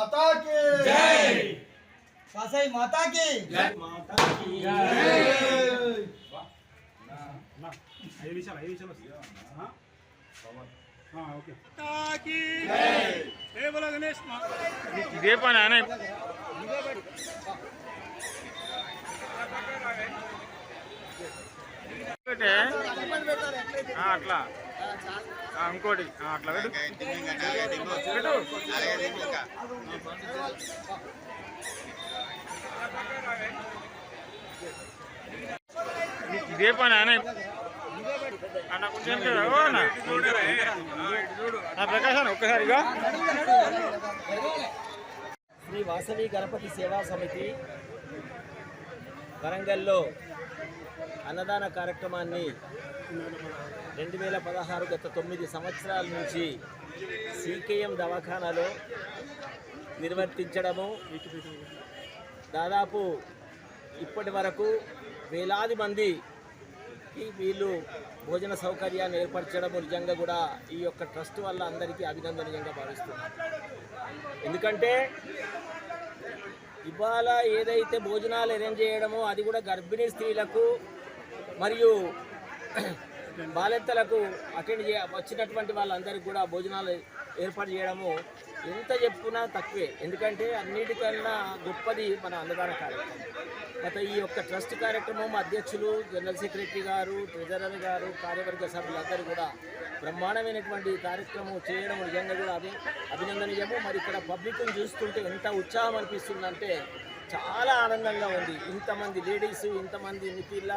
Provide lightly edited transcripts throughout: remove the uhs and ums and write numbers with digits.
माता की जय। सासाई माता की जय। माता की जय। ఇదే పని అన్న అట్లా ఇంకోటి అట్లా ఇదే పని అన్న అన్న కొంచెం ప్రకాశం ఒక్కసారిగా శ్రీ వాసవి గణపతి సేవా సమితి వరంగల్లో అన్నదాన కార్యక్రమాన్ని 2016 గత 9 సంవత్సరాల నుంచి సికేఎం దవాఖానాలో నిర్వర్తించడము, దాదాపు ఇప్పటి వరకు వేలాది మంది వీళ్ళు భోజన సౌకర్యాన్ని ఏర్పరచడము నిజంగా కూడా ఈ యొక్క ట్రస్ట్ వల్ల అందరికీ అభినందనీయంగా భావిస్తున్నాం. ఎందుకంటే ఇవాళ ఏదైతే భోజనాలు అరేంజ్ చేయడమో అది కూడా గర్భిణీ స్త్రీలకు మరియు బాలింతలకు వచ్చినటువంటి వాళ్ళందరికీ కూడా భోజనాలు ఏర్పాటు చేయడము ఎంత చెప్పుకున్నా తక్కువే. ఎందుకంటే అన్నిటికన్నా గొప్పది మన అన్నదాన కార్యక్రమం. గత ఈ యొక్క ట్రస్ట్ కార్యక్రమం అధ్యక్షులు, జనరల్ సెక్రటరీ గారు, ట్రెజరర్ గారు, కార్యవర్గ సభ్యులందరూ కూడా బ్రహ్మాండమైనటువంటి కార్యక్రమం చేయడం నిజంగా కూడా అభినందనీయము. మరి ఇక్కడ పబ్లిక్ని చూస్తుంటే ఎంత ఉత్సాహం అనిపిస్తుందంటే చాలా ఆనందంగా ఉంది. ఇంతమంది లేడీస్, ఇంతమంది నిపుణుల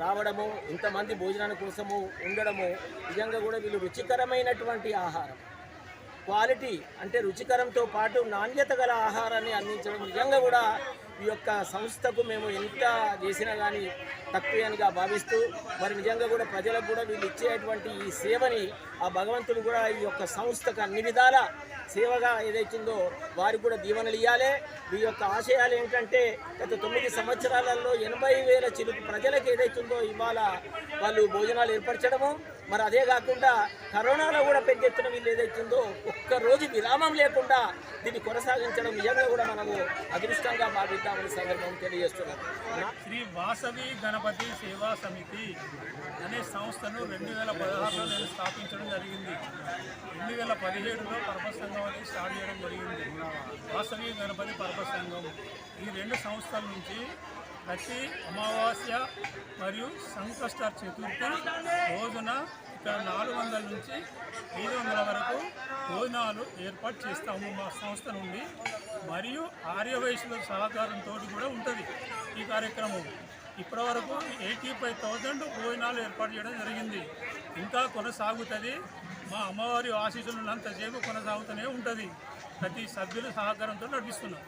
రావడము, ఇంతమంది భోజనాల కోసము ఉండడము నిజంగా కూడా వీళ్ళు రుచికరమైనటువంటి ఆహారం, క్వాలిటీ అంటే రుచికరంతో పాటు నాణ్యత గల ఆహారాన్ని అందించడం నిజంగా కూడా ఈ యొక్క సంస్థకు మేము ఎంత చేసినా కానీ తక్కువేనిగా భావిస్తూ, మరి నిజంగా కూడా ప్రజలకు కూడా వీళ్ళు ఇచ్చేటువంటి ఈ సేవని ఆ భగవంతుడు కూడా ఈ యొక్క సంస్థకు అన్ని విధాల సేవగా ఏదైతుందో వారికి కూడా దీవెనలు ఇవ్వాలి. ఈ యొక్క ఆశయాలు ఏంటంటే గత 9 సంవత్సరాలలో 80,000 చిలుకు ప్రజలకు ఏదైతుందో ఇవాళ వాళ్ళు భోజనాలు ఏర్పరచడము, మరి అదే కాకుండా కరోనాలో కూడా పెద్ద ఎత్తున వీళ్ళు ఏదైతుందో ఒక్కరోజు విరామం లేకుండా దీన్ని కొనసాగించడం నిజంగా కూడా మనము అదృష్టంగా భావిద్దామని సందర్భం తెలియజేస్తున్నాం. శ్రీ వాసవి గణపతి సేవా సమితి అనే సంస్థను 2016లో నేను స్థాపించడం జరిగింది. 2017లో పర్పస్ సంఘం అనేది స్టార్ట్ చేయడం జరిగింది. వాసవి గణపతి పర్పస్ సంఘం ఈ 2 సంస్థల నుంచి ప్రతి అమావాస్య మరియు సంకష్ట చతుర్థి రోజున ఇక్కడ 400 నుంచి 500 వరకు భోజనాలు ఏర్పాటు చేస్తాము మా సంస్థ నుండి. మరియు ఆర్యవైశ్యుల సహకారంతో కూడా ఉంటుంది ఈ కార్యక్రమం. ఇప్పటివరకు 85,000 భోజనాలు ఏర్పాటు చేయడం జరిగింది. ఇంకా కొనసాగుతుంది. మా అమ్మవారి ఆశీస్సులు ఉన్నంతసేపు కొనసాగుతూనే ఉంటుంది. ప్రతి సభ్యుల సహకారంతో నడిపిస్తున్నాం.